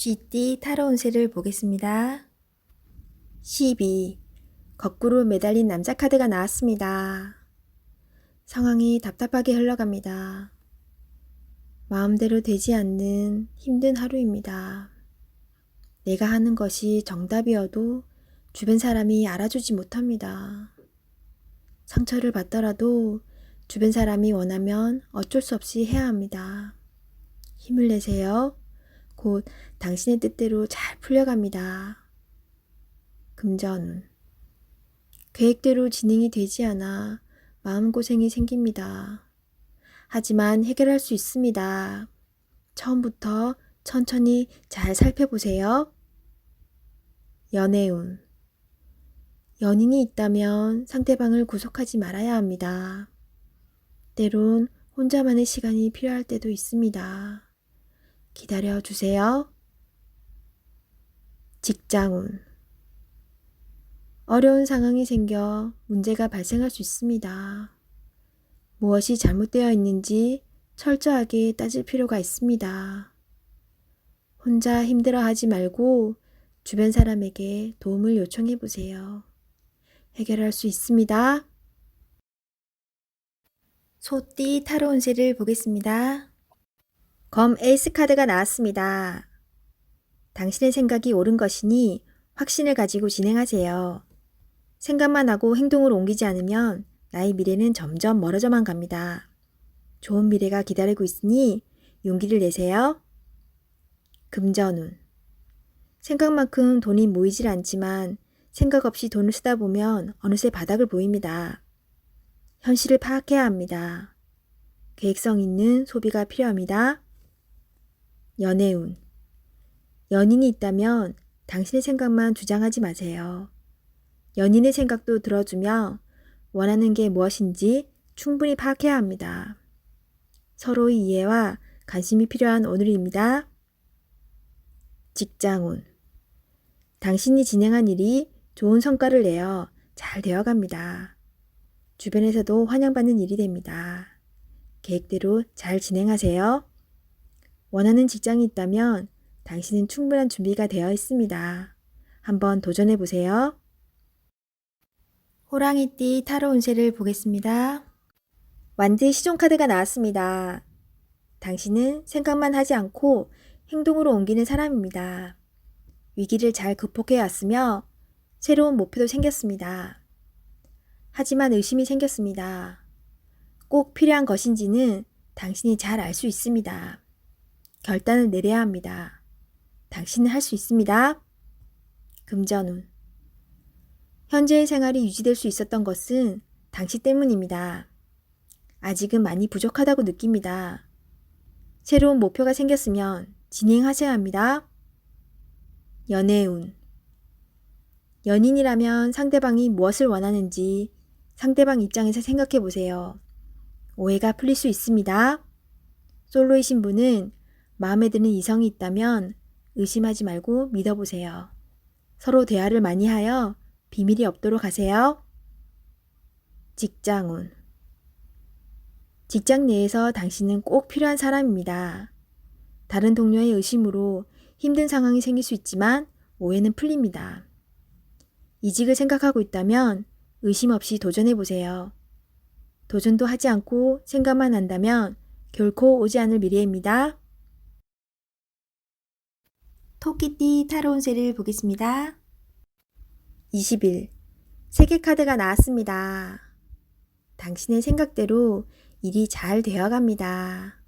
쥐띠 타로 운세를 보겠습니다. 12. 거꾸로 매달린 남자 카드가 나왔습니다. 상황이 답답하게 흘러갑니다. 마음대로 되지 않는 힘든 하루입니다. 내가 하는 것이 정답이어도 주변 사람이 알아주지 못합니다. 상처를 받더라도 주변 사람이 원하면 어쩔 수 없이 해야 합니다. 힘을 내세요. 곧 당신의 뜻대로 잘 풀려갑니다. 금전운. 계획대로 진행이 되지 않아 마음고생이 생깁니다. 하지만 해결할 수 있습니다. 처음부터 천천히 잘 살펴보세요. 연애운. 연인이 있다면 상대방을 구속하지 말아야 합니다. 때론 혼자만의 시간이 필요할 때도 있습니다. 기다려 주세요. 직장운. 어려운 상황이 생겨 문제가 발생할 수 있습니다. 무엇이 잘못되어 있는지 철저하게 따질 필요가 있습니다. 혼자 힘들어하지 말고 주변 사람에게 도움을 요청해 보세요. 해결할 수 있습니다. 소띠 타로 운세를 보겠습니다. 검 에이스 카드가 나왔습니다. 당신의 생각이 옳은 것이니 확신을 가지고 진행하세요. 생각만 하고 행동으로 옮기지 않으면 나의 미래는 점점 멀어져만 갑니다. 좋은 미래가 기다리고 있으니 용기를 내세요. 금전운. 생각만큼 돈이 모이질 않지만 생각 없이 돈을 쓰다 보면 어느새 바닥을 보입니다. 현실을 파악해야 합니다. 계획성 있는 소비가 필요합니다. 연애운. 연인이 있다면 당신의 생각만 주장하지 마세요. 연인의 생각도 들어주며 원하는 게 무엇인지 충분히 파악해야 합니다. 서로의 이해와 관심이 필요한 오늘입니다. 직장운. 당신이 진행한 일이 좋은 성과를 내어 잘 되어갑니다. 주변에서도 환영받는 일이 됩니다. 계획대로 잘 진행하세요. 원하는 직장이 있다면 당신은 충분한 준비가 되어 있습니다. 한번 도전해 보세요. 호랑이띠 타로 운세를 보겠습니다. 완드 시종 카드가 나왔습니다. 당신은 생각만 하지 않고 행동으로 옮기는 사람입니다. 위기를 잘 극복해 왔으며 새로운 목표도 생겼습니다. 하지만 의심이 생겼습니다. 꼭 필요한 것인지는 당신이 잘 알 수 있습니다. 결단을 내려야 합니다. 당신은 할 수 있습니다. 금전운. 현재의 생활이 유지될 수 있었던 것은 당신 때문입니다. 아직은 많이 부족하다고 느낍니다. 새로운 목표가 생겼으면 진행하셔야 합니다. 연애운. 연인이라면 상대방이 무엇을 원하는지 상대방 입장에서 생각해 보세요. 오해가 풀릴 수 있습니다. 솔로이신 분은 마음에 드는 이성이 있다면 의심하지 말고 믿어보세요. 서로 대화를 많이 하여 비밀이 없도록 하세요. 직장운. 직장 내에서 당신은 꼭 필요한 사람입니다. 다른 동료의 의심으로 힘든 상황이 생길 수 있지만 오해는 풀립니다. 이직을 생각하고 있다면 의심 없이 도전해보세요. 도전도 하지 않고 생각만 한다면 결코 오지 않을 미래입니다. 토끼띠 타로 운세를 보겠습니다. 20일 세계 카드가 나왔습니다. 당신의 생각대로 일이 잘 되어갑니다.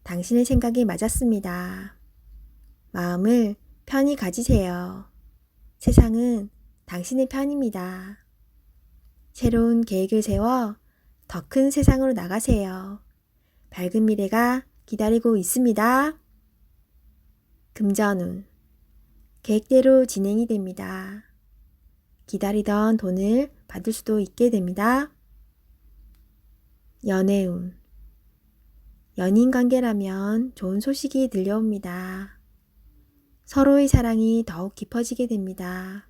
당신의 생각이 맞았습니다. 마음을 편히 가지세요. 세상은 당신의 편입니다. 새로운 계획을 세워 더 큰 세상으로 나가세요. 밝은 미래가 기다리고 있습니다. 금전운. 계획대로 진행이 됩니다. 기다리던 돈을 받을 수도 있게 됩니다. 연애운. 연인 관계라면 좋은 소식이 들려옵니다. 서로의 사랑이 더욱 깊어지게 됩니다.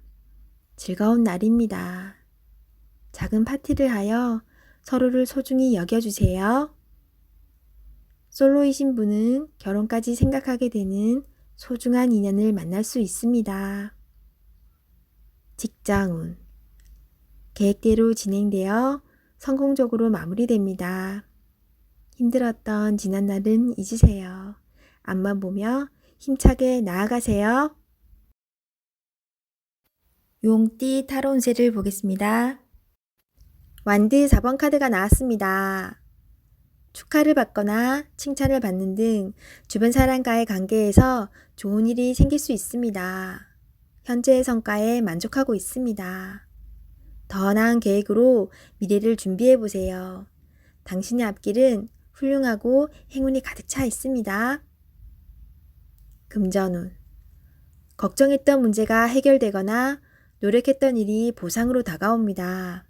즐거운 날입니다. 작은 파티를 하여 서로를 소중히 여겨주세요. 솔로이신 분은 결혼까지 생각하게 되는 소중한 인연을 만날 수 있습니다. 직장운. 계획대로 진행되어 성공적으로 마무리됩니다. 힘들었던 지난날은 잊으세요. 앞만 보며 힘차게 나아가세요. 용띠 타로 운세를 보겠습니다. 완드 4번 카드가 나왔습니다. 축하를 받거나 칭찬을 받는 등 주변 사람과의 관계에서 좋은 일이 생길 수 있습니다. 현재의 성과에 만족하고 있습니다. 더 나은 계획으로 미래를 준비해 보세요. 당신의 앞길은 훌륭하고 행운이 가득 차 있습니다. 금전운. 걱정했던 문제가 해결되거나 노력했던 일이 보상으로 다가옵니다.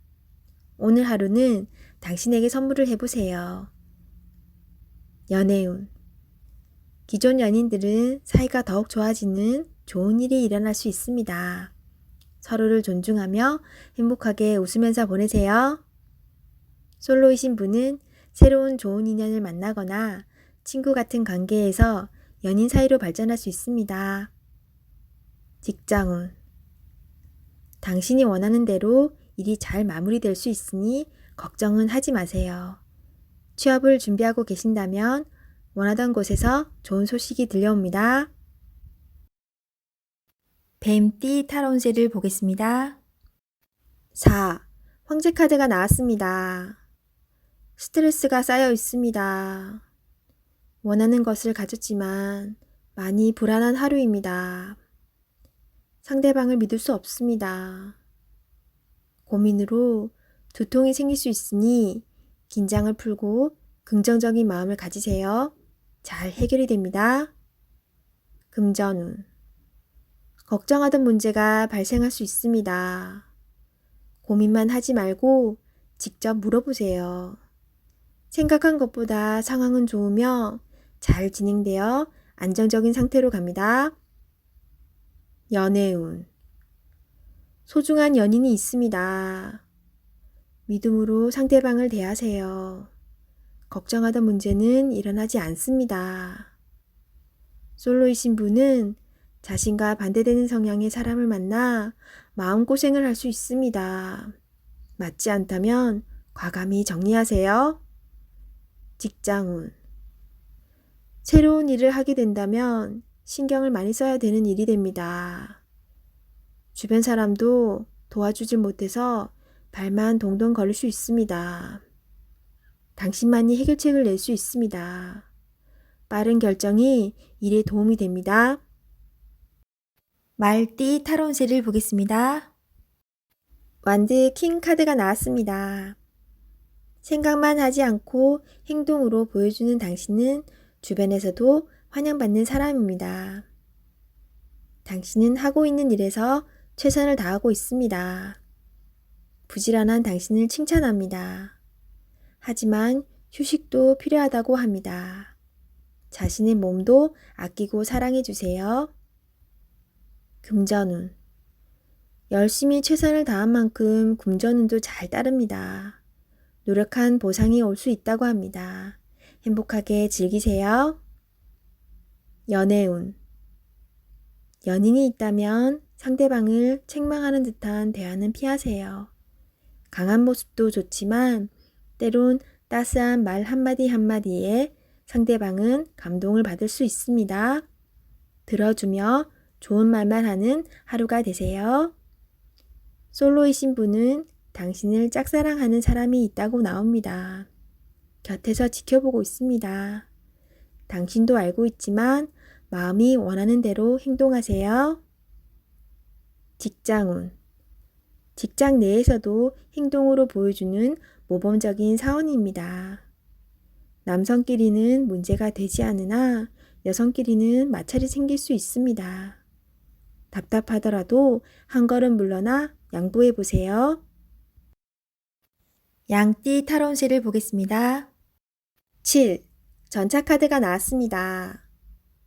오늘 하루는 당신에게 선물을 해보세요. 연애운. 기존 연인들은 사이가 더욱 좋아지는 좋은 일이 일어날 수 있습니다. 서로를 존중하며 행복하게 웃으면서 보내세요. 솔로이신 분은 새로운 좋은 인연을 만나거나 친구 같은 관계에서 연인 사이로 발전할 수 있습니다. 직장운. 당신이 원하는 대로 일이 잘 마무리될 수 있으니 걱정은 하지 마세요. 취업을 준비하고 계신다면 원하던 곳에서 좋은 소식이 들려옵니다. 뱀띠 타로 운세를 보겠습니다. 4. 황제 카드가 나왔습니다. 스트레스가 쌓여 있습니다. 원하는 것을 가졌지만 많이 불안한 하루입니다. 상대방을 믿을 수 없습니다. 고민으로 두통이 생길 수 있으니 긴장을 풀고 긍정적인 마음을 가지세요. 잘 해결이 됩니다. 금전운. 걱정하던 문제가 발생할 수 있습니다. 고민만 하지 말고 직접 물어보세요. 생각한 것보다 상황은 좋으며 잘 진행되어 안정적인 상태로 갑니다. 연애운. 소중한 연인이 있습니다. 믿음으로 상대방을 대하세요. 걱정하던 문제는 일어나지 않습니다. 솔로이신 분은 자신과 반대되는 성향의 사람을 만나 마음고생을 할 수 있습니다. 맞지 않다면 과감히 정리하세요. 직장운. 새로운 일을 하게 된다면 신경을 많이 써야 되는 일이 됩니다. 주변 사람도 도와주질 못해서 발만 동동 걸릴 수 있습니다. 당신만이 해결책을 낼 수 있습니다. 빠른 결정이 일에 도움이 됩니다. 말띠 타로 운세를 보겠습니다. 완드 킹 카드가 나왔습니다. 생각만 하지 않고 행동으로 보여주는 당신은 주변에서도 환영받는 사람입니다. 당신은 하고 있는 일에서 최선을 다하고 있습니다. 부지런한 당신을 칭찬합니다. 하지만 휴식도 필요하다고 합니다. 자신의 몸도 아끼고 사랑해 주세요. 금전운. 열심히 최선을 다한 만큼 금전운도 잘 따릅니다. 노력한 보상이 올 수 있다고 합니다. 행복하게 즐기세요. 연애운. 연인이 있다면 상대방을 책망하는 듯한 대화는 피하세요. 강한 모습도 좋지만 때론 따스한 말 한마디 한마디에 상대방은 감동을 받을 수 있습니다. 들어주며 좋은 말만 하는 하루가 되세요. 솔로이신 분은 당신을 짝사랑하는 사람이 있다고 나옵니다. 곁에서 지켜보고 있습니다. 당신도 알고 있지만 마음이 원하는 대로 행동하세요. 직장운. 직장 내에서도 행동으로 보여주는 모범적인 사원입니다. 남성끼리는 문제가 되지 않으나 여성끼리는 마찰이 생길 수 있습니다. 답답하더라도 한 걸음 물러나 양보해 보세요. 양띠 타로 운세를 보겠습니다. 7. 전차 카드가 나왔습니다.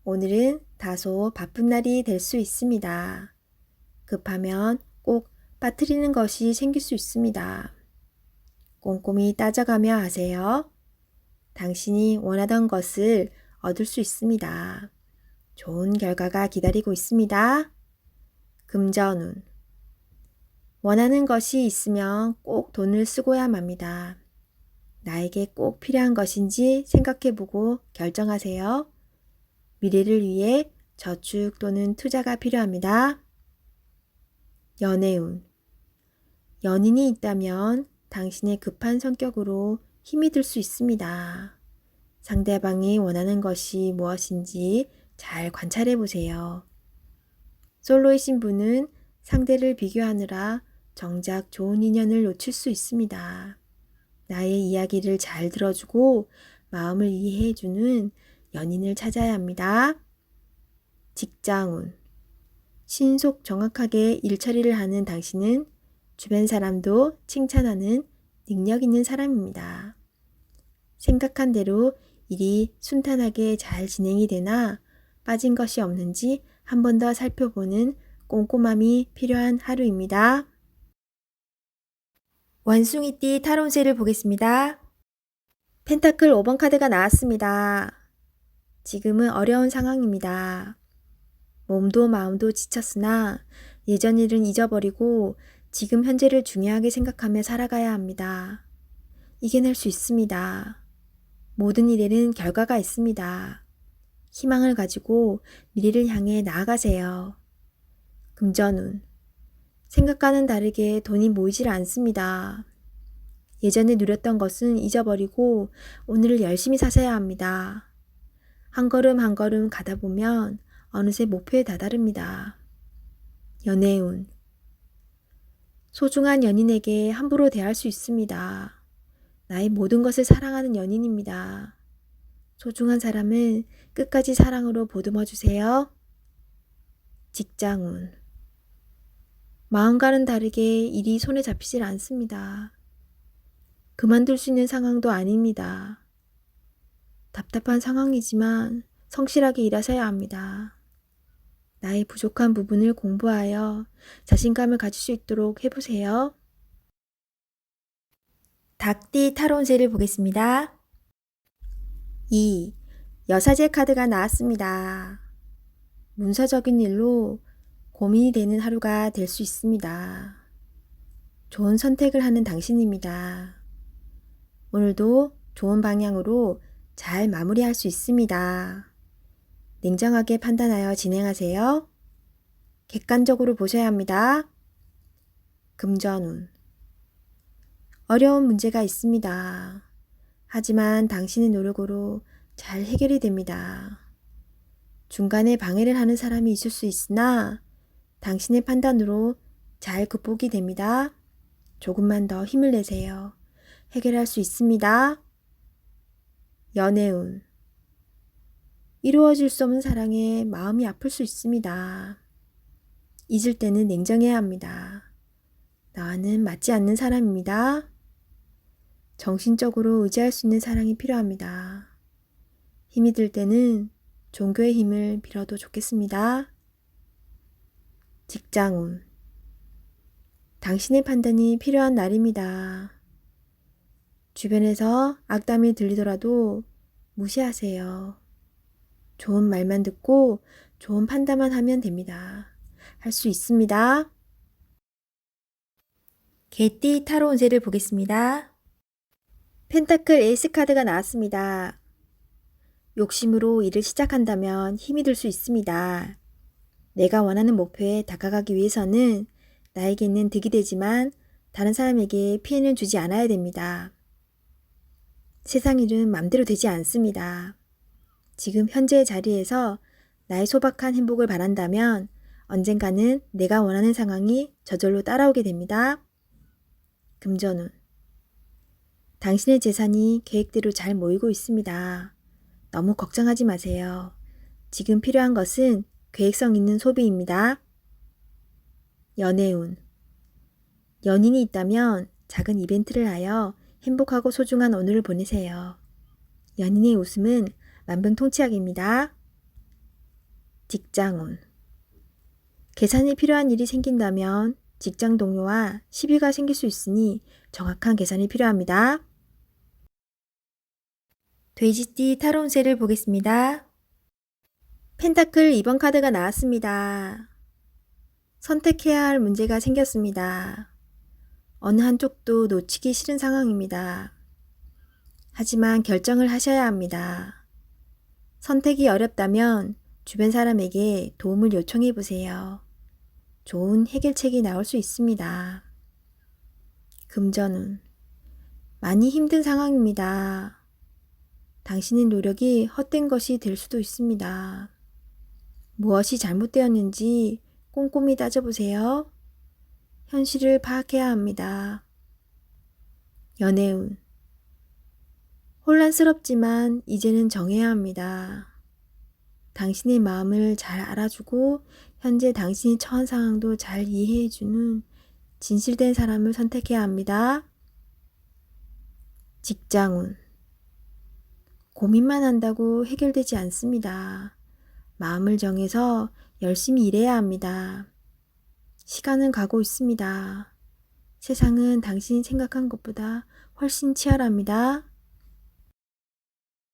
오늘은 다소 바쁜 날이 될 수 있습니다. 급하면 꼭 빠뜨리는 것이 생길 수 있습니다. 꼼꼼히 따져가며 하세요. 당신이 원하던 것을 얻을 수 있습니다. 좋은 결과가 기다리고 있습니다. 금전운. 원하는 것이 있으면 꼭 돈을 쓰고야 맙니다. 나에게 꼭 필요한 것인지 생각해보고 결정하세요. 미래를 위해 저축 또는 투자가 필요합니다. 연애운. 연인이 있다면 당신의 급한 성격으로 힘이 들 수 있습니다. 상대방이 원하는 것이 무엇인지 잘 관찰해 보세요. 솔로이신 분은 상대를 비교하느라 정작 좋은 인연을 놓칠 수 있습니다. 나의 이야기를 잘 들어주고 마음을 이해해주는 연인을 찾아야 합니다. 직장운. 신속 정확하게 일처리를 하는 당신은 주변 사람도 칭찬하는 능력 있는 사람입니다. 생각한 대로 일이 순탄하게 잘 진행이 되나 빠진 것이 없는지 한 번 더 살펴보는 꼼꼼함이 필요한 하루입니다. 원숭이띠 타로운세를 보겠습니다. 펜타클 5번 카드가 나왔습니다. 지금은 어려운 상황입니다. 몸도 마음도 지쳤으나 예전 일은 잊어버리고 지금 현재를 중요하게 생각하며 살아가야 합니다. 이겨낼 수 있습니다. 모든 일에는 결과가 있습니다. 희망을 가지고 미래를 향해 나아가세요. 금전운. 생각과는 다르게 돈이 모이질 않습니다. 예전에 누렸던 것은 잊어버리고 오늘을 열심히 사셔야 합니다. 한 걸음 한 걸음 가다 보면 어느새 목표에 다다릅니다. 연애운. 소중한 연인에게 함부로 대할 수 있습니다. 나의 모든 것을 사랑하는 연인입니다. 소중한 사람은 끝까지 사랑으로 보듬어 주세요. 직장운. 마음과는 다르게 일이 손에 잡히질 않습니다. 그만둘 수 있는 상황도 아닙니다. 답답한 상황이지만 성실하게 일하셔야 합니다. 나의 부족한 부분을 공부하여 자신감을 가질 수 있도록 해보세요. 닭띠 타로운세를 보겠습니다. 2. 여사제 카드가 나왔습니다. 문서적인 일로 고민이 되는 하루가 될 수 있습니다. 좋은 선택을 하는 당신입니다. 오늘도 좋은 방향으로 잘 마무리할 수 있습니다. 냉정하게 판단하여 진행하세요. 객관적으로 보셔야 합니다. 금전운. 어려운 문제가 있습니다. 하지만 당신의 노력으로 잘 해결이 됩니다. 중간에 방해를 하는 사람이 있을 수 있으나 당신의 판단으로 잘 극복이 됩니다. 조금만 더 힘을 내세요. 해결할 수 있습니다. 연애운. 이루어질 수 없는 사랑에 마음이 아플 수 있습니다. 잊을 때는 냉정해야 합니다. 나와는 맞지 않는 사람입니다. 정신적으로 의지할 수 있는 사랑이 필요합니다. 힘이 들 때는 종교의 힘을 빌어도 좋겠습니다. 직장운. 당신의 판단이 필요한 날입니다. 주변에서 악담이 들리더라도 무시하세요. 좋은 말만 듣고 좋은 판단만 하면 됩니다. 할 수 있습니다. 개띠 타로 운세를 보겠습니다. 펜타클 에이스 카드가 나왔습니다. 욕심으로 일을 시작한다면 힘이 들 수 있습니다. 내가 원하는 목표에 다가가기 위해서는 나에게는 득이 되지만 다른 사람에게 피해는 주지 않아야 됩니다. 세상 일은 맘대로 되지 않습니다. 지금 현재의 자리에서 나의 소박한 행복을 바란다면 언젠가는 내가 원하는 상황이 저절로 따라오게 됩니다. 금전운. 당신의 재산이 계획대로 잘 모이고 있습니다. 너무 걱정하지 마세요. 지금 필요한 것은 계획성 있는 소비입니다. 연애운. 연인이 있다면 작은 이벤트를 하여 행복하고 소중한 오늘을 보내세요. 연인의 웃음은 만병통치약입니다. 직장운. 계산이 필요한 일이 생긴다면 직장 동료와 시비가 생길 수 있으니 정확한 계산이 필요합니다. 돼지띠 타로 운세를 보겠습니다. 펜타클 2번 카드가 나왔습니다. 선택해야 할 문제가 생겼습니다. 어느 한쪽도 놓치기 싫은 상황입니다. 하지만 결정을 하셔야 합니다. 선택이 어렵다면 주변 사람에게 도움을 요청해 보세요. 좋은 해결책이 나올 수 있습니다. 금전운. 많이 힘든 상황입니다. 당신의 노력이 헛된 것이 될 수도 있습니다. 무엇이 잘못되었는지 꼼꼼히 따져보세요. 현실을 파악해야 합니다. 연애운. 혼란스럽지만 이제는 정해야 합니다. 당신의 마음을 잘 알아주고 현재 당신이 처한 상황도 잘 이해해주는 진실된 사람을 선택해야 합니다. 직장운. 고민만 한다고 해결되지 않습니다. 마음을 정해서 열심히 일해야 합니다. 시간은 가고 있습니다. 세상은 당신이 생각한 것보다 훨씬 치열합니다.